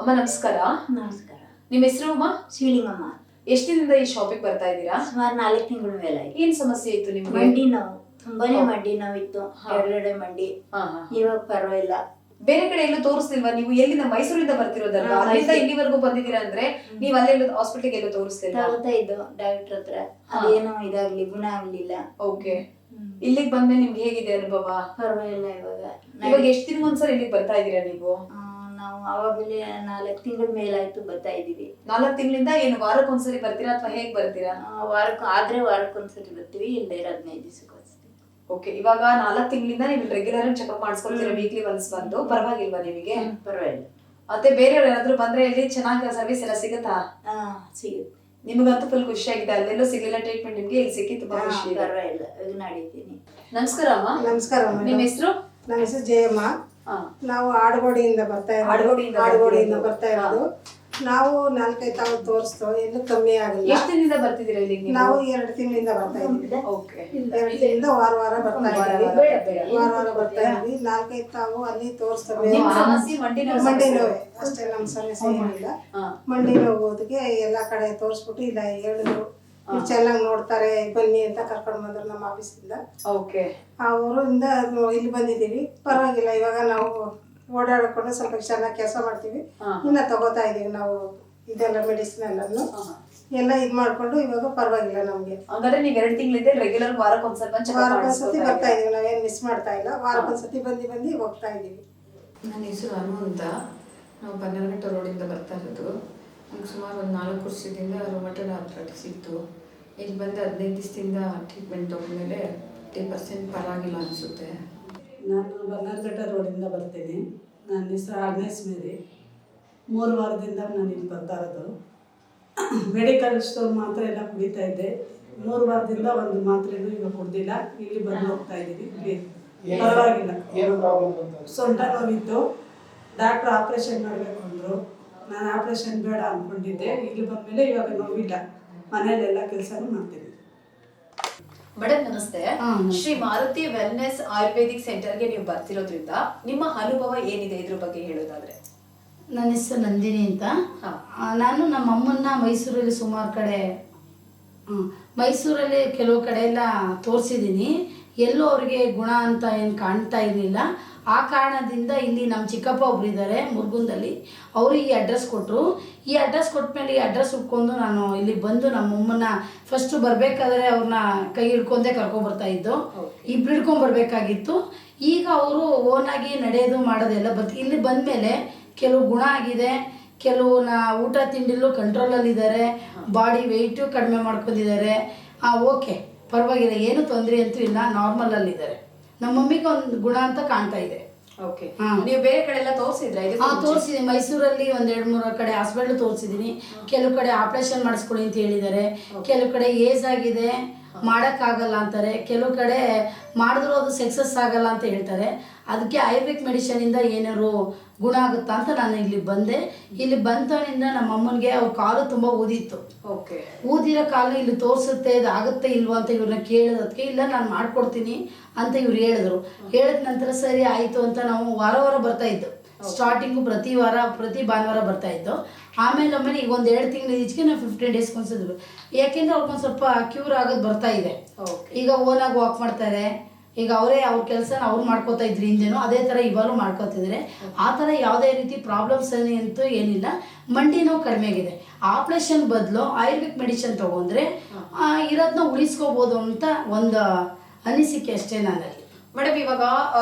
ಅಮ್ಮ ನಮಸ್ಕಾರ. ನಮಸ್ಕಾರ. ನಿಮ್ಮ ಹೆಸರು ಅಮ್ಮ? ಶಿವಲಿಂಗಮ್ಮ. ಎಷ್ಟು ದಿನದಿಂದ ಈ ಶಾಪಿಗೆ ಬರ್ತಾ ಇದ್ದೀರಾ? ಸುಮಾರು 4 ತಿಂಗಳ ಮೇಲೆ ಆಯ್ತು. ಏನ್ ಸಮಸ್ಯೆ ಇತ್ತು ನಿಮ್ಗೆ? ಮಂಡಿ ನೋವು, ತುಂಬಾನೇ ಮಂಡಿ ನೋವಿತ್ತು. ಕೆಳಗಡೆ ಮಂಡಿ. ಇವಾಗ ಪರವಾಗಿಲ್ಲ. ಬೇರೆ ಕಡೆ ಎಲ್ಲೂ ತೋರಿಸ್ತಿಲ್ವಾ ನೀವು? ಎಲ್ಲಿಂದ? ಮೈಸೂರಿಂದ ಬರ್ತಿರೋದಲ್ವಾ? ಅಲ್ಲಿಂದ ಇಲ್ಲಿವರೆಗೂ ಬಂದಿದ್ದೀರಾ ಅಂದ್ರೆ ನೀವು ಅಲ್ಲೆಲ್ಲೂ ಹಾಸ್ಪಿಟಲ್ಗೆ ಎಲ್ಲೂ ತೋರಿಸ್ತಿಲ್ವಾ? ತಗೋತಾ ಇದ್ದು ಡಾಕ್ಟರ್ ಹತ್ರ. ಅದೇನೋ ಇದಾಗ್ಲಿ, ಗುಣ ಆಗ್ಲಿಲ್ಲ. ಓಕೆ. ಇಲ್ಲಿಗೆ ಬಂದ್ಮೇಲೆ ನಿಮ್ಗೆ ಹೇಗಿದೆ ಅನುಭವ? ಪರವಾಗಿಲ್ಲ. ಇವಾಗ ಎಷ್ಟು ದಿನ ಒಂದ್ಸರಿ ಇಲ್ಲಿಗೆ ಬರ್ತಾ ಇದ್ದೀರಾ ನೀವು? ನಾವು ಅವಾಗಲೇ 4 ತಿಂಗಳ ಮೇಲಾಯ್ತು ಬರ್ತಾ ಇದೀವಿ. 4 ತಿಂಗಳಿಂದ ಏನು ವಾರಕ್ಕೊಂದ್ಸರಿ ಬರ್ತೀರಾ ಅಥವಾ ಹೇಗ್ ಬರ್ತೀರಾ? ವಾರಕ್ಕೊಂದ್ಸರಿ ಬರ್ತೀವಿ. ಇಲ್ಲೇ 15 ದಿವಸಕ್ಕೆ. ಓಕೆ. ಇವಾಗ 4 ತಿಂಗಳಿಂದ ನೀವು ರೆಗ್ಯುಲರ್ ಚೆಕ್ಅಪ್ ಮಾಡಿಸ್ಕೊಳ್ತೀರಾ ವೀಕ್ಲಿ ಒನ್ಸ್ ಬಂದು? ಪರವಾಗಿಲ್ವಾ ನಿಮಗೆ? ಪರವಾಗಿಲ್ಲ. ಮತ್ತೆ ಬೇರೆಯವ್ರು ಏನಾದ್ರು ಬಂದ್ರೆ ಇಲ್ಲಿ ಚೆನ್ನಾಗಿ ಸರ್ವಿಸ್ ಎಲ್ಲ ಸಿಗುತ್ತಾ? ಸಿಗುತ್ತೆ. ನಿಮಗಂತೂ ಫುಲ್ ಖುಷಿ ಆಗಿದೆ. ಅಲ್ಲೆಲ್ಲೂ ಸಿಗ್ಲಿಲ್ಲ ಟ್ರೀಟ್ಮೆಂಟ್, ನಿಮ್ಗೆ ಇಲ್ಲಿ ಸಿಕ್ಕಿ ತುಂಬಾ ಖುಷಿ ಇದೆ. ಪರವಾಗಿಲ್ಲ. ನಡೀತೀನಿ. ನಮಸ್ಕಾರ ಅಮ್ಮ. ನಮಸ್ಕಾರ. ನಿಮ್ಮ ಹೆಸರು? ನಮ್ಮ ಹೆಸರು ಜಯಮ್ಮ. ನಾವು ಆಡುಗೋಡಿಯಿಂದ ಬರ್ತಾ ಇರೋದು. ನಾವು 4-5 ತಾವು ತೋರಿಸ್ತೋ, ಎಲ್ಲೂ ಕಮ್ಮಿ ಆಗಿಲ್ಲ. ಎಷ್ಟು ದಿನದಿಂದ ಬರ್ತಿದ್ದೀರಾ ಇಲ್ಲಿಗೆ? ನಾವು 2 ತಿಂಗಳಿಂದ ಬರ್ತಾ ಇದ್ದೀವಿ. ಓಕೆ. 2 ತಿಂಗಳಿಂದ ವಾರ ಬರ್ತಾ ಇದ್ದೀವಿ. 4-5 ತಾವು ಅಲ್ಲಿ ತೋರಿಸ್ತೇವೆ. ಮಂಡಿ ನೋವೆ ಅಷ್ಟೇ, ನಮ್ಮ ಸಮಸ್ಯೆ ಏನಿಲ್ಲ. ಮಂಡಿ ನೋವುಗೆ ಎಲ್ಲಾ ಕಡೆ ತೋರಿಸ್ಬಿಟ್ಟು ಇಲ್ಲ ಹೇಳಿದ್ರು, ಚೆನ್ನಾಗಿ ನೋಡ್ತಾರೆ ಬನ್ನಿ ಅಂತ ಕರ್ಕೊಂಡು ಬಂದ್ರು ನಮ್ಮ ಆಫೀಸಿಂದ. ಅವರಿಂದ ಇಲ್ಲಿ ಬಂದಿದ್ದೀವಿ. ಪರವಾಗಿಲ್ಲ. ಇವಾಗ ನಾವು ಓಡಾಡ್ಕೊಂಡು ಸ್ವಲ್ಪ ಚೆನ್ನಾಗಿ ಕೆಲಸ ಮಾಡ್ತೀವಿ. ಇನ್ನ ತಗೋತಾ ಇದೀವಿ ನಾವು ಇದೆಲ್ಲ ಮೆಡಿಸಿನ್ ಎಲ್ಲ ಇದ್ ಮಾಡ್ಕೊಂಡು ಇವಾಗ ಪರವಾಗಿಲ್ಲ ನಮ್ಗೆ. ಹಾಗಾದ್ರೆ ನೀವು 2 ತಿಂಗಳಿಂದ ರೆಗ್ಯುಲರ್ ವಾರಕ್ಕೊಂದ್ಸತಿ ಬರ್ತಾ ಇದೀವಿ. ನಾವೇನ್ ಮಿಸ್ ಮಾಡ್ತಾ ಇಲ್ಲ. ವಾರಕ್ಕೊಂದ್ಸತಿ ಬಂದು ಹೋಗ್ತಾ ಇದೀವಿ. ನನ್ನ ಹೆಸರು ಅನು ಅಂತ. ನಾವು ಬನ್ನರಘಟ್ಟ ರೋಡಿಂದ ಬರ್ತಾ ಇರೋದು. ನಂಗೆ ಸುಮಾರು ಒಂದು 4 ವರ್ಷದಿಂದ ರೊಮಟೆಡ್ ಆರ್ಥ್ರೈಟಿಸ್ ಇತ್ತು. ಇಲ್ಲಿ ಬಂದು 15 ದಿವಸದಿಂದ ಟ್ರೀಟ್ಮೆಂಟ್ ತೊಗೊಂಡ್ಮೇಲೆ 50% ಪರವಾಗಿಲ್ಲ ಅನಿಸುತ್ತೆ. ನಾನು ಬನ್ನರಘಟ್ಟ ರೋಡಿಂದ ಬರ್ತೀನಿ. ನನ್ನ ಹೆಸರು ಆಗ್ನೇಸ್ ಮೇರಿ. 3 ವಾರದಿಂದ ನಾನು ಇಲ್ಲಿ ಬರ್ತಾ ಇರೋದು. ಮೆಡಿಕಲ್ ಸ್ಟೋರ್ ಮಾತ್ರೆ ಎಲ್ಲ ಕುಡಿತಾ ಇದ್ದೆ. 3 ವಾರದಿಂದ ಒಂದು ಮಾತ್ರೆನೂ ಈಗ ಕುಡ್ದಿಲ್ಲ. ಇಲ್ಲಿ ಬಂದು ಹೋಗ್ತಾ ಇದ್ದೀವಿ. ಪರವಾಗಿಲ್ಲ. ಸೊಂಟ ನೋವಿತ್ತು. ಡಾಕ್ಟ್ರ್ ಆಪ್ರೇಷನ್ ಮಾಡಬೇಕು ಅಂದರು. ನಾನು ಆಪ್ರೇಷನ್ ಬೇಡ ಅಂದ್ಕೊಂಡಿದ್ದೆ. ಇಲ್ಲಿ ಬಂದಮೇಲೆ ಇವಾಗ ನೋವಿಲ್ಲ. ಮನೆಯಲ್ಲೆಲ್ಲ ಕೆಲಸನೂ ಮಾಡ್ತೀನಿ. ಮೇಡಮ್ ನಮಸ್ತೆ. ಶ್ರೀ ಮಾರುತಿ ವೆಲ್ನೆಸ್ ಆಯುರ್ವೇದಿಕ್ ಸೆಂಟರ್ಗೆ ನೀವು ಬರ್ತಿರೋದ್ರಿಂದ ನಿಮ್ಮ ಅನುಭವ ಏನಿದೆ ಇದ್ರ ಬಗ್ಗೆ ಹೇಳೋದಾದ್ರೆ? ನನ್ನ ಹೆಸರು ನಂದಿನಿ ಅಂತ. ನಾನು ನಮ್ಮ ಅಮ್ಮನ್ನ ಮೈಸೂರಲ್ಲಿ ಸುಮಾರು ಕಡೆ ಮೈಸೂರಲ್ಲಿ ಕೆಲವು ಕಡೆ ಎಲ್ಲ ತೋರಿಸಿದ್ದೀನಿ. ಎಲ್ಲೂ ಅವ್ರಿಗೆ ಗುಣ ಅಂತ ಏನು ಕಾಣ್ತಾ ಇರಲಿಲ್ಲ. ಆ ಕಾರಣದಿಂದ ಇಲ್ಲಿ ನಮ್ಮ ಚಿಕ್ಕಪ್ಪ ಒಬ್ರು ಇದ್ದಾರೆ ಮುರ್ಗುಂದಲ್ಲಿ. ಅವರು ಈ ಅಡ್ರೆಸ್ ಕೊಟ್ಟರು. ಈ ಅಡ್ರೆಸ್ ಕೊಟ್ಟಮೇಲೆ ಈ ಅಡ್ರೆಸ್ ಹುಡ್ಕೊಂಡು ನಾನು ಇಲ್ಲಿ ಬಂದು ನಮ್ಮಮ್ಮನ ಫಸ್ಟು ಬರಬೇಕಾದ್ರೆ ಅವ್ರನ್ನ ಕೈ ಹಿಡ್ಕೊಂಡೇ ಕರ್ಕೊಂಬರ್ತಾಯಿದ್ದು. ಇಬ್ರು ಹಿಡ್ಕೊಂಬರ್ಬೇಕಾಗಿತ್ತು. ಈಗ ಅವರು ಓನಾಗಿ ನಡೆಯೋದು ಮಾಡೋದೆಲ್ಲ ಇಲ್ಲಿ ಬಂದಮೇಲೆ ಕೆಲವು ಗುಣ ಆಗಿದೆ. ಕೆಲವು ಊಟ ತಿಂಡಿಲೂ ಕಂಟ್ರೋಲಲ್ಲಿದ್ದಾರೆ. ಬಾಡಿ ವೆಯ್ಟು ಕಡಿಮೆ ಮಾಡ್ಕೊಂಡಿದ್ದಾರೆ. ಓಕೆ, ಪರವಾಗಿಲ್ಲ, ಏನು ತೊಂದರೆ ಅಂತೂ ಇಲ್ಲ, ನಾರ್ಮಲಲ್ಲಿದ್ದಾರೆ. ನಮ್ಮ ಮಮ್ಮಿಗೆ ಒಂದು ಗುಣ ಅಂತ ಕಾಣ್ತಾ ಇದೆ. ಓಕೆ. ನೀವು ಬೇರೆ ಕಡೆ ಎಲ್ಲ ತೋರಿಸಿದ್ರಾ? ತೋರಿಸಿದ್ದೀನಿ. ಮೈಸೂರಲ್ಲಿ 1-2-3 ಕಡೆ ಹಾಸ್ಪಿಟ್ಲ್ ತೋರಿಸಿದ್ದೀನಿ. ಕೆಲವು ಕಡೆ ಆಪ್ರೇಷನ್ ಮಾಡಿಸ್ಕೊಳ್ಳಿ ಅಂತ ಹೇಳಿದ್ದಾರೆ. ಕೆಲವು ಕಡೆ ಏಜ್ ಆಗಿದೆ ಮಾಡೋಕ್ಕಾಗಲ್ಲ ಅಂತಾರೆ. ಕೆಲವು ಕಡೆ ಮಾಡಿದ್ರೂ ಅದು ಸಕ್ಸಸ್ ಆಗಲ್ಲ ಅಂತ ಹೇಳ್ತಾರೆ. ಅದಕ್ಕೆ ಆಯುರ್ವೇದಿಕ್ ಮೆಡಿಷನಿಂದ ಏನಾದ್ರು ಗುಣ ಆಗುತ್ತಾ ಅಂತ ನಾನು ಇಲ್ಲಿ ಬಂದೆ. ಇಲ್ಲಿ ಬಂತವನಿಂದ ನಮ್ಮ ಅಮ್ಮನಿಗೆ ಅವ್ರ ಕಾಲು ತುಂಬ ಊದಿತ್ತು. ಊದಿರೋ ಕಾಲು ಇಲ್ಲಿ ತೋರಿಸುತ್ತೆ, ಇದು ಆಗುತ್ತೆ ಇಲ್ವಾ ಅಂತ ಇವ್ರನ್ನ ಕೇಳೋದಕ್ಕೆ ಇಲ್ಲ ನಾನು ಮಾಡಿಕೊಡ್ತೀನಿ ಅಂತ ಇವ್ರು ಹೇಳಿದ್ರು. ಹೇಳಿದ ನಂತರ ಸರಿ ಆಯಿತು ಅಂತ ನಾವು ವಾರ ಬರ್ತಾ ಇದ್ದು. ಸ್ಟಾರ್ಟಿಂಗು ಪ್ರತಿ ಭಾನುವಾರ ಬರ್ತಾ ಇದ್ದು. ಆಮೇಲೆ ಈಗ ಒಂದು 2 ತಿಂಗಳ ಈಚೆಗೆ ನಾವು 15 ಡೇಸ್ಗೆ ಒಂದ್ಸದ್ರು. ಯಾಕೆಂದರೆ ಅವ್ರಿಗೊಂದು ಸ್ವಲ್ಪ ಕ್ಯೂರ್ ಆಗೋದು ಬರ್ತಾ ಇದೆ. ಈಗ ಓನಾಗಿ ವಾಕ್ ಮಾಡ್ತಾರೆ. ಈಗ ಅವರೇ ಅವ್ರ ಕೆಲಸನ ಅವ್ರು ಮಾಡ್ಕೋತಾ ಇದ್ರು ಹಿಂದೆನೂ, ಅದೇ ಥರ ಇವಾಗಲೂ ಮಾಡ್ಕೋತಿದ್ರೆ. ಆ ಥರ ಯಾವುದೇ ರೀತಿ ಪ್ರಾಬ್ಲಮ್ಸ್ ಅಂತೂ ಏನಿಲ್ಲ. ಮಂಡಿ ನೋವು ಕಡಿಮೆ ಆಗಿದೆ. ಆಪ್ರೇಷನ್ ಬದಲು ಆಯುರ್ವೇದಿಕ್ ಮೆಡಿಸಿನ್ ತೊಗೊಂಡ್ರೆ ಇರೋದನ್ನ ಉಳಿಸ್ಕೋಬೋದು ಅಂತ ಒಂದು ಅನಿಸಿಕೆ ಅಷ್ಟೇ ನನ್ನಲ್ಲಿ. ಮೇಡಮ್, ಇವಾಗ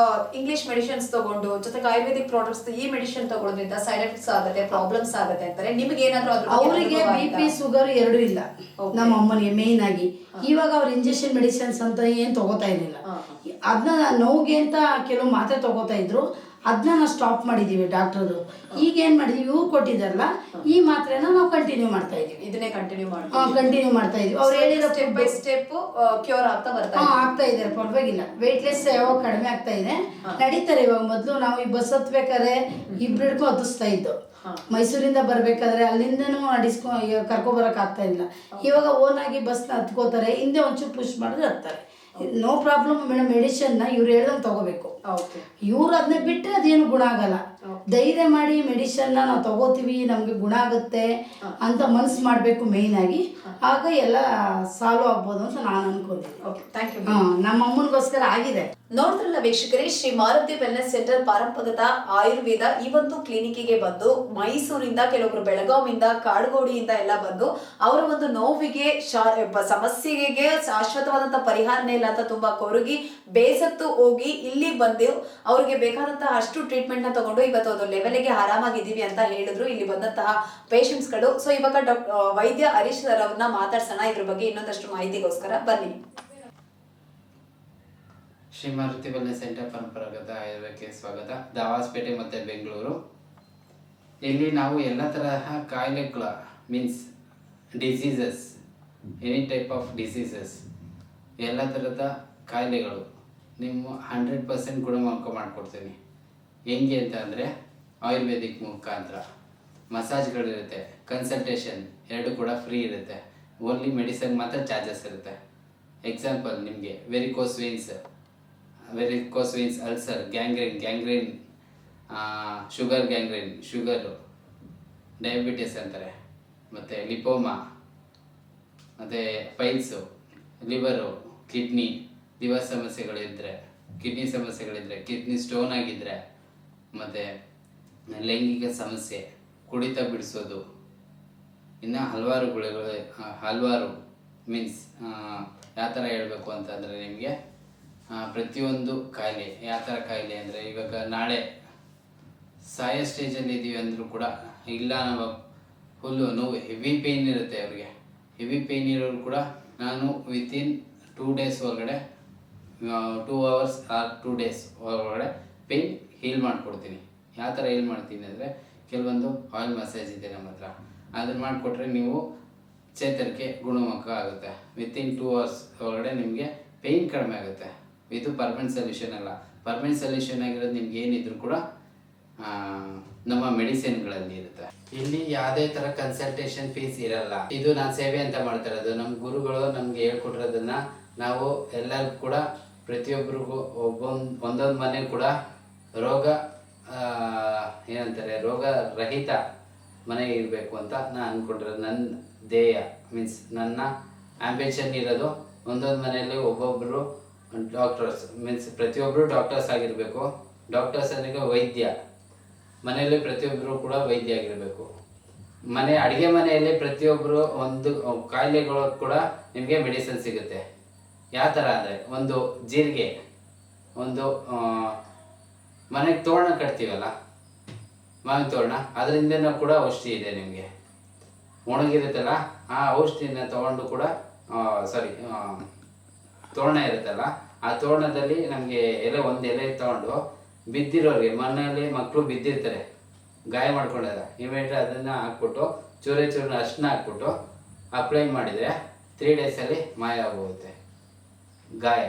ಇಂಗ್ಲಿಷ್ ಮೆಡಿಸಿನ್ಸ್ ತಗೊಂಡು ಜೊತೆಗೆ ಆಯುರ್ವೇದಿಕ್ ಪ್ರಾಡಕ್ಟ್ಸ್ ಈ ಮೆಡಿಸಿನ್ ತಗೊಳ್ಳೋದ್ರಿಂದ ಸೈಡ್ ಎಫೆಕ್ಟ್ಸ್ ಆಗುತ್ತೆ, ಪ್ರಾಬ್ಲಮ್ಸ್ ಆಗುತ್ತೆ ಅಂತಾರೆ. ನಿಮ್ಗೆ ಏನಾದ್ರು ಅವರಿಗೆ BP ಶುಗರ್ 2 ಇಲ್ಲ. ನಮ್ಮ ಅಮ್ಮನಿಗೆ ಮೇಯ್ನ್ ಆಗಿ ಇವಾಗ ಅವ್ರು ಇಂಜೆಕ್ಷನ್ ಮೆಡಿಸಿನ್ಸ್ ಅಂತ ಏನು ತಗೋತಾ ಇರಲಿಲ್ಲ. ಅದನ್ನ ನೋವಿಗೆ ಅಂತ ಕೆಲವು ಮಾತ್ರೆ ತಗೋತಾ ಇದ್ರು. ಅದನ್ನ ನಾವು ಸ್ಟಾಪ್ ಮಾಡಿದ್ದೀವಿ ಡಾಕ್ಟರ್ದು. ಈಗ ಏನು ಮಾಡಿದೀವಿ, ಇವು ಕೊಟ್ಟಿದ್ದಾರಲ್ಲ ಈ ಮಾತ್ರೆನ ನಾವು ಕಂಟಿನ್ಯೂ ಮಾಡ್ತಾ ಇದೀವಿ. ಇದನ್ನೇ ಕಂಟಿನ್ಯೂ ಮಾಡ್ತಾ ಇದೀವಿ. ಅವ್ರು ಹೇಳಿರೋ ಸ್ಟೆಪ್ ಬೈ ಸ್ಟೆಪ್ ಕ್ಯೂರ್ ಆಗ್ತಾ ಇದ್ದಾರೆ. ಪರವಾಗಿಲ್ಲ. ವೆಯ್ಟ್ಲೆಸ್ ಯಾವಾಗ ಕಡಿಮೆ ಆಗ್ತಾ ಇದೆ, ನಡೀತಾರೆ. ಇವಾಗ ಮೊದಲು ನಾವು ಈ ಬಸ್ ಹತ್ಬೇಕಾದ್ರೆ ಇಬ್ರು ಹಿಡ್ಕೊ ಹತ್ತಿಸ್ತಾ ಇದ್ದು. ಮೈಸೂರಿಂದ ಬರ್ಬೇಕಾದ್ರೆ ಅಲ್ಲಿಂದನೂ ಕರ್ಕೊಬರಕ್ ಆಗ್ತಾ ಇಲ್ಲ. ಇವಾಗ ಓನಾಗಿ ಬಸ್ನ ಹತ್ಕೋತಾರೆ. ಹಿಂದೆ ಒಂಚೂರು ಪುಷ್ ಮಾಡಿದ್ರೆ ಹತ್ತಾರೆ. No problem madam. ಮೆಡಿಷನ್ನ ಇವ್ರು ಹೇಳ್ದಂಗೆ ತಗೋಬೇಕು. ಇವ್ರು ಅದನ್ನ ಬಿಟ್ಟರೆ ಅದೇನು ಗುಣ ಆಗಲ್ಲ. ಧೈರ್ಯ ಮಾಡಿ ಮೆಡಿಷನ್ನ ನಾವು ತಗೋತೀವಿ, ನಮಗೆ ಗುಣ ಆಗುತ್ತೆ ಅಂತ ಮನಸ್ಸು ಮಾಡಬೇಕು ಮೇಯ್ನ್ ಆಗಿ. ಆಗ ಎಲ್ಲ ಸಾಲ್ವ್ ಆಗ್ಬೋದು ಅಂತ ನಾನು ಅನ್ಕೊಂಡಿದ್ದೀನಿ. Okay, thank you. ನಮ್ಮ ಅಮ್ಮನಿಗೋಸ್ಕರ ಆಗಿದೆ. ನೋಡಿದ್ರಲ್ಲ ವೀಕ್ಷಕರೇ, ಶ್ರೀ ಮಾರುತಿ ವೆಲ್ನೆಸ್ ಸೆಂಟರ್ ಪರಂಪರಾಗತ ಆಯುರ್ವೇದ ಈ ಒಂದು ಕ್ಲಿನಿಕ್ಗೆ ಬಂದು ಮೈಸೂರಿಂದ, ಕೆಲವೊಬ್ರು ಬೆಳಗಾವಿಯಿಂದ, ಕಾಡುಗೋಡಿಯಿಂದ ಎಲ್ಲ ಬಂದು ಅವರ ಒಂದು ನೋವಿಗೆ ಸಮಸ್ಯೆಗೆ ಶಾಶ್ವತವಾದಂತಹ ಪರಿಹಾರನೇ ಇಲ್ಲ ಅಂತ ತುಂಬಾ ಕೊರಗಿ ಬೇಸತ್ತು ಹೋಗಿ ಇಲ್ಲಿ ಬಂದು ಅವ್ರಿಗೆ ಬೇಕಾದಂತಹ ಅಷ್ಟು ಟ್ರೀಟ್ಮೆಂಟ್ ನ ತಗೊಂಡು ಇವತ್ತು ಒಂದು ಲೆವೆಲ್ಗೆ ಆರಾಮಾಗಿದ್ದೀವಿ ಅಂತ ಹೇಳಿದ್ರು ಇಲ್ಲಿ ಬಂದಂತಹ ಪೇಷಂಟ್ಸ್ ಗಳು. ಸೊ ಇವಾಗ ವೈದ್ಯ ಹರೀಶ್ ಸರ್ ಅವ್ರನ್ನ ಮಾತಾಡ್ಸೋಣ ಇದ್ರ ಬಗ್ಗೆ ಇನ್ನೊಂದಷ್ಟು ಮಾಹಿತಿಗೋಸ್ಕರ. ಬನ್ನಿ. ಶ್ರೀ ಮಾರುತಿ ವೆಲ್ನೆಸ್ ಸೆಂಟರ್ ಪರಂಪರಾಗತ ಆಯುರ್ವೇದಕ್ಕೆ ಸ್ವಾಗತ. ದಾವಾಸ್ಪೇಟೆ ಮತ್ತು ಬೆಂಗಳೂರು. ಇಲ್ಲಿ ನಾವು ಎಲ್ಲ ತರಹ ಕಾಯಿಲೆಗಳ means diseases, any type of diseases, ಎಲ್ಲ ಥರದ ಕಾಯಿಲೆಗಳು ನಿಮ್ಮ 100% ಗುಣಮುಖ ಮಾಡಿಕೊಡ್ತೀನಿ. ಹೆಂಗೆ ಅಂತ ಅಂದರೆ ಆಯುರ್ವೇದಿಕ್ ಮುಖಾಂತರ ಮಸಾಜ್ಗಳಿರುತ್ತೆ, ಕನ್ಸಲ್ಟೇಷನ್ ಎರಡು ಕೂಡ ಫ್ರೀ ಇರುತ್ತೆ. ಓನ್ಲಿ ಮೆಡಿಸನ್ ಮಾತ್ರ ಚಾರ್ಜಸ್ ಇರುತ್ತೆ. ಎಕ್ಸಾಂಪಲ್ ನಿಮಗೆ varicose veins ulcer, gangrene, sugar gangrene, sugar, diabetes ಅಂತಾರೆ, ಮತ್ತು ಲಿಪೋಮಾ, ಮತ್ತು ಪೈಲ್ಸು, ಲಿವರು, ಲಿವರ್ ಸಮಸ್ಯೆಗಳಿದ್ದರೆ, ಕಿಡ್ನಿ ಸಮಸ್ಯೆಗಳಿದ್ದರೆ, ಕಿಡ್ನಿ ಸ್ಟೋನ್ ಆಗಿದ್ದರೆ, ಮತ್ತು ಲೈಂಗಿಕ ಸಮಸ್ಯೆ, ಕುಡಿತ ಬಿಡಿಸೋದು, ಇನ್ನು ಹಲವಾರು ಮೀನ್ಸ್ ಯಾವ ಥರ ಹೇಳಬೇಕು ಅಂತಂದರೆ ನಿಮಗೆ ಪ್ರತಿಯೊಂದು ಕಾಯಿಲೆ. ಯಾವ ಥರ ಕಾಯಿಲೆ ಅಂದರೆ ಇವಾಗ ನಾಳೆ ಸಾಯೋ ಸ್ಟೇಜಲ್ಲಿ ಇದ್ದೀವಿ ಅಂದರೂ ಕೂಡ ಇಲ್ಲ, ನಾವು ಫುಲ್ಲು ನೋವು, ಹೆವಿ ಪೇಯ್ನ್ ಇರುತ್ತೆ ಅವ್ರಿಗೆ. ಹೆವಿ ಪೇಯ್ನ್ ಇರೋರು ಕೂಡ ನಾನು ವಿತಿನ್ 2 days ಒಳಗಡೆ 2 hours ಆರ್ 2 days ಒಳಗಡೆ ಪೇಯ್ನ್ ಹೀಲ್ ಮಾಡಿಕೊಡ್ತೀನಿ. ಯಾವ ಥರ ಹೀಲ್ ಮಾಡ್ತೀನಿ ಅಂದರೆ ಕೆಲವೊಂದು ಆಯಿಲ್ ಮಸಾಜ್ ಇದೆ ನಮ್ಮ ಹತ್ರ, ಅದನ್ನು ಮಾಡಿಕೊಟ್ರೆ ನೀವು ಚೇತರಿಕೆ ಗುಣಮುಖ ಆಗುತ್ತೆ. ವಿತಿನ್ 2 hours ಒಳಗಡೆ ನಿಮಗೆ ಪೇಯ್ನ್ ಕಡಿಮೆ ಆಗುತ್ತೆ. ಇದು ಪರ್ಮನೆಂಟ್ ಸೊಲ್ಯೂಷನ್ ಅಲ್ಲ. ಪರ್ಮನೆಂಟ್ ಸೊಲ್ಯೂಷನ್ ಆಗಿರೋದು ನಿಮ್ಗೆ ಏನಿದ್ರು ಕೂಡ ನಮ್ಮ ಮೆಡಿಸಿನ್ಗಳಲ್ಲಿ ಇರುತ್ತೆ. ಇಲ್ಲಿ ಯಾವುದೇ ಥರ ಕನ್ಸಲ್ಟೇಷನ್ ಫೀಸ್ ಇರಲ್ಲ. ಇದು ನಾನು ಸೇವೆ ಅಂತ ಮಾಡ್ತಾ ಇರೋದು. ನಮ್ಮ ಗುರುಗಳು ನಮಗೆ ಹೇಳ್ಕೊಟ್ಟಿರೋದನ್ನ ನಾವು ಎಲ್ಲರಿಗೂ ಕೂಡ ಪ್ರತಿಯೊಬ್ಬರಿಗೂ ಒಂದೊಂದು ಮನೆ ಕೂಡ ರೋಗ ರೋಗ ರಹಿತ ಮನೆ ಇರಬೇಕು ಅಂತ ನಾನು ಅಂದ್ಕೊಂಡಿರೋದು. ನನ್ನ ಧ್ಯೇಯ ಮೀನ್ಸ್ ನನ್ನ ಆಂಬಿಷನ್ ಇರೋದು ಒಂದೊಂದು ಮನೆಯಲ್ಲಿ ಒಬ್ಬೊಬ್ಬರು ಡಾಕ್ಟರ್ಸ್ ಮೀನ್ಸ್ ಪ್ರತಿಯೊಬ್ಬರು ಡಾಕ್ಟರ್ಸ್ ಆಗಿರಬೇಕು. ಡಾಕ್ಟರ್ಸ್ ಅಂದರೆ ವೈದ್ಯ, ಮನೆಯಲ್ಲಿ ಪ್ರತಿಯೊಬ್ಬರು ಕೂಡ ವೈದ್ಯ ಆಗಿರಬೇಕು. ಅಡುಗೆ ಮನೆಯಲ್ಲಿ ಪ್ರತಿಯೊಬ್ಬರು ಒಂದು ಕಾಯಿಲೆಗಳು ಕೂಡ ನಿಮಗೆ ಮೆಡಿಸಿನ್ ಸಿಗುತ್ತೆ. ಯಾವ ಥರ ಅಂದರೆ ಒಂದು ಜೀರಿಗೆ, ಒಂದು ಮನೆಗೆ ತೋರಣ ಕಟ್ತೀವಲ್ಲ, ಮಾವಿನ ತೋರಣ, ಅದರಿಂದ ಕೂಡ ಔಷಧಿ ಇದೆ. ನಿಮಗೆ ಒಣಗಿರುತ್ತಲ್ಲ, ಆ ಔಷಧಿನ ತೊಗೊಂಡು ಕೂಡ ತೋರಣ ಇರುತ್ತಲ್ಲ, ಆ ತೋರಣದಲ್ಲಿ ನಮಗೆ ಒಂದು ಎಲೆ ತೊಗೊಂಡು ಬಿದ್ದಿರೋರಿಗೆ, ಮನೆಯಲ್ಲಿ ಮಕ್ಕಳು ಬಿದ್ದಿರ್ತಾರೆ, ಗಾಯ ಮಾಡ್ಕೊಂಡಾಗ ಇಮಿಡಿಯೇಟ್ ಅದನ್ನು ಹಾಕ್ಬಿಟ್ಟು ಚೂರು ಅರ್ಶಿನ ಹಾಕ್ಬಿಟ್ಟು ಅಪ್ಲೈ ಮಾಡಿದರೆ 3 days ಮಾಯ ಆಗೋಗುತ್ತೆ ಗಾಯ.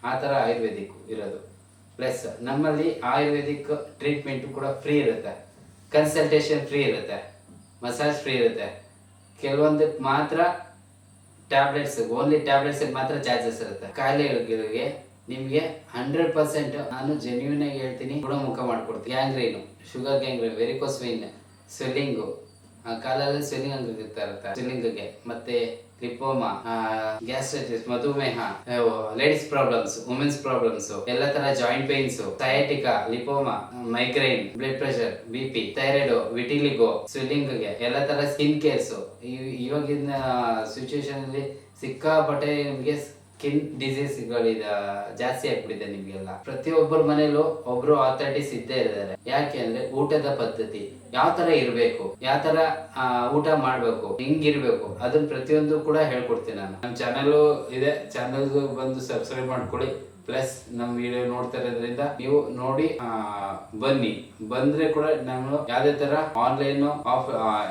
ಆ ಥರ ಆಯುರ್ವೇದಿಕ್ ಇರೋದು. ಪ್ಲಸ್ ನಮ್ಮಲ್ಲಿ ಆಯುರ್ವೇದಿಕ್ ಟ್ರೀಟ್ಮೆಂಟು ಕೂಡ ಫ್ರೀ ಇರುತ್ತೆ, ಕನ್ಸಲ್ಟೇಷನ್ ಫ್ರೀ ಇರುತ್ತೆ, ಮಸಾಜ್ ಫ್ರೀ ಇರುತ್ತೆ. ಕೆಲವೊಂದಕ್ಕೆ ಮಾತ್ರ ಓನ್ಲಿ ಟ್ಯಾಬ್ಲೆಟ್ಸಿಗೆ ಮಾತ್ರ ಚಾರ್ಜಸ್ ಇರುತ್ತೆ. ಕಾಯಿಲೆಗಳಿಗೆ ನಿಮಗೆ 100% ನಾನು ಜೆನ್ಯೂನ್ ಆಗಿ ಹೇಳ್ತೀನಿ, ಗುಣಮುಖ ಮಾಡಿಕೊಡ್ತೀನಿ. Gangrene, sugar gangrene, varicose vein, swelling, ಕಾಲಲ್ಲಿ ಸ್ವೆಲ್ಲಿಂಗ್ ಆಗಿರ್ತಾ ಇರುತ್ತೆ, ಸ್ವೆಲ್ಲಿಂಗ್ಗೆ, ಮತ್ತೆ ಲಿಪೋಮಾ, ಗ್ಯಾಸ್ಟ್ರೈಟಿಸ್, ಮಧುಮೇಹ, ಲೇಡೀಸ್ ಪ್ರಾಬ್ಲಮ್ಸ್, ವುಮೆನ್ಸ್ ಪ್ರಾಬ್ಲಮ್ಸ್, ಎಲ್ಲ ತರ joint pains, sciatica, lipoma, migraine, blood pressure, BP, thyroid, vitiligo, ಸ್ವೆಲ್ಲಿಂಗ್ಗೆ, ಎಲ್ಲ ತರ ಸ್ಕಿನ್ ಕೇರ್ಸ್. ಇವಾಗಿನ ಸಿಚುವೇಶನ್ ಅಲ್ಲಿ ಸಿಕ್ಕಾಪಟ್ಟೆ ನಿಮಗೆ ಸ್ಕಿನ್ ಡಿಸೀಸ್ಗಳಿದ ಜಾಸ್ತಿ ಆಗ್ಬಿಟ್ಟಿದೆ ನಿಮ್ಗೆಲ್ಲ. ಪ್ರತಿಯೊಬ್ಬರ ಮನೇಲೂ ಒಬ್ರು ಅಥಾರಿಟೀಸ್ ಇದ್ದೇ ಇದ್ದಾರೆ. ಯಾಕೆ ಅಂದ್ರೆ ಊಟದ ಪದ್ಧತಿ ಯಾವ ತರ ಇರ್ಬೇಕು, ಯಾವ ತರ ಊಟ ಮಾಡ್ಬೇಕು, ಹಿಂಗಿರ್ಬೇಕು, ಅದನ್ನ ಪ್ರತಿಯೊಂದು ಕೂಡ ಹೇಳ್ಕೊಡ್ತೀನಿ ನಾನು. ನಮ್ಮ ಚಾನಲ್ ಇದೆ, ಚಾನಲ್ ಬಂದು ಸಬ್ಸ್ಕ್ರೈಬ್ ಮಾಡ್ಕೊಳ್ಳಿ. ಪ್ಲಸ್ ನಮ್ಮ ವಿಡಿಯೋ ನೋಡ್ತಾ ಇರೋದ್ರಿಂದ ನೀವು ನೋಡಿ ಬನ್ನಿ. ಬಂದ್ರೆ ಕೂಡ ನಾನು ಯಾವ್ದೇ ತರ ಆನ್ಲೈನ್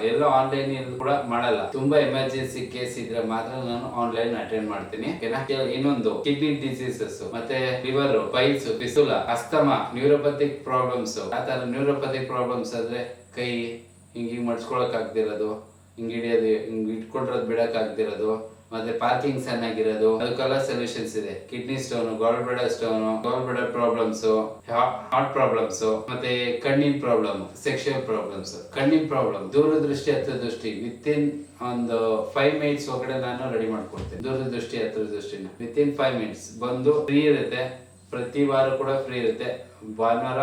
ಎಲ್ಲ ಆನ್ಲೈನ್ ಕೂಡ ಮಾಡಲ್ಲ. ತುಂಬಾ ಎಮರ್ಜೆನ್ಸಿ ಕೇಸ್ ಇದ್ರೆ ಮಾತ್ರ ನಾನು ಆನ್ಲೈನ್ ಅಟೆಂಡ್ ಮಾಡ್ತೀನಿ. ಇನ್ನೊಂದು ಕಿಡ್ನಿ ಡಿಸೀಸಸ್, ಮತ್ತೆ ಲಿವರ್, ಪೈಲ್ಸ್, ಪಿಸುಲ, ಅಸ್ತಮಾ, ನ್ಯೂರೋಪಥಿಕ್ ಪ್ರಾಬ್ಲಮ್ಸ್. ಆ ತರ ನ್ಯೂರೋಪಥಿಕ್ ಪ್ರಾಬ್ಲಮ್ಸ್ ಆದ್ರೆ ಕೈ ಹಿಂಗೆ ಮಡ್ಸ್ಕೊಳಕ್ ಆಗ್ದಿರೋದು, ಹಿಂಗೆ ಹಿಡಿಯೋದು, ಹಿಂಗೆ ಇಟ್ಕೊಂಡಿರೋದು ಬಿಡಕ್ ಆಗ್ದಿರೋದು, ಮತ್ತೆ ಪಾರ್ಕಿಂಗ್ ಚೆನ್ನಾಗಿರೋದು, ಅದಕ್ಕೆಲ್ಲ ಸೊಲ್ಯೂಷನ್ಸ್ ಇದೆ. ಕಿಡ್ನಿ ಸ್ಟೋನ್, ಗಾಲ್ ಬ್ಲಾಡರ್ ಪ್ರಾಬ್ಲಮ್ಸ್, ಹಾರ್ಟ್ ಪ್ರಾಬ್ಲಮ್ಸ್, ಮತ್ತೆ ಕಣ್ಣಿನ ಪ್ರಾಬ್ಲಮ್, ಸೆಕ್ಷುವಲ್ ಪ್ರಾಬ್ಲಮ್ಸ್. ಕಣ್ಣಿನ ಪ್ರಾಬ್ಲಮ್, ದೂರದೃಷ್ಟಿ ಹತ್ರದೃಷ್ಟಿ ವಿತಿನ್ ಒಂದು 5 ಮಿನಿಟ್ಸ್ ಒಳಗಡೆ ನಾನು ರೆಡಿ ಮಾಡ್ಕೊಡ್ತೀನಿ. ದೂರದೃಷ್ಟಿ ಹತ್ರದೃಷ್ಟಿನ ವಿತಿನ್ 5 ಮಿನಿಟ್ಸ್ ಬಂದು ಫ್ರೀ ಇರುತ್ತೆ. ಪ್ರತಿ ವಾರ ಕೂಡ ಫ್ರೀ ಇರುತ್ತೆ. ಭಾನುವಾರ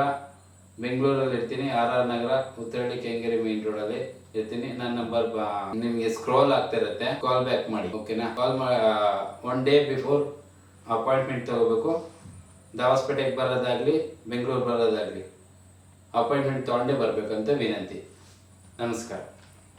ಬೆಂಗಳೂರಲ್ಲಿ ಇರ್ತೀನಿ, RR ನಗರ, ಉತ್ತರಹಳ್ಳಿ, ಕೆಂಗೇರಿ ಮೇನ್ ರೋಡ್ ಅಲ್ಲಿ ಇರ್ತೀನಿ. ನನ್ನ ನಂಬರ್ ನಿಮ್ಗೆ ಸ್ಕ್ರೋಲ್ ಆಗ್ತಾ ಇರುತ್ತೆ, ಕಾಲ್ ಬ್ಯಾಕ್ ಮಾಡಿ. ಓಕೆನಾ? ಕಾಲ್ 1 ಡೇ ಬಿಫೋರ್ ಅಪಾಯಿಂಟ್ಮೆಂಟ್ ತಗೋಬೇಕು. ದಾವಸ್ಪೇಟೆಗೆ ಬರೋದಾಗ್ಲಿ, ಬೆಂಗಳೂರು ಬರೋದಾಗ್ಲಿ ಅಪಾಯಿಂಟ್ಮೆಂಟ್ ತಗೊಂಡೇ ಬರ್ಬೇಕಂತ ವಿನಂತಿ. ನಮಸ್ಕಾರ.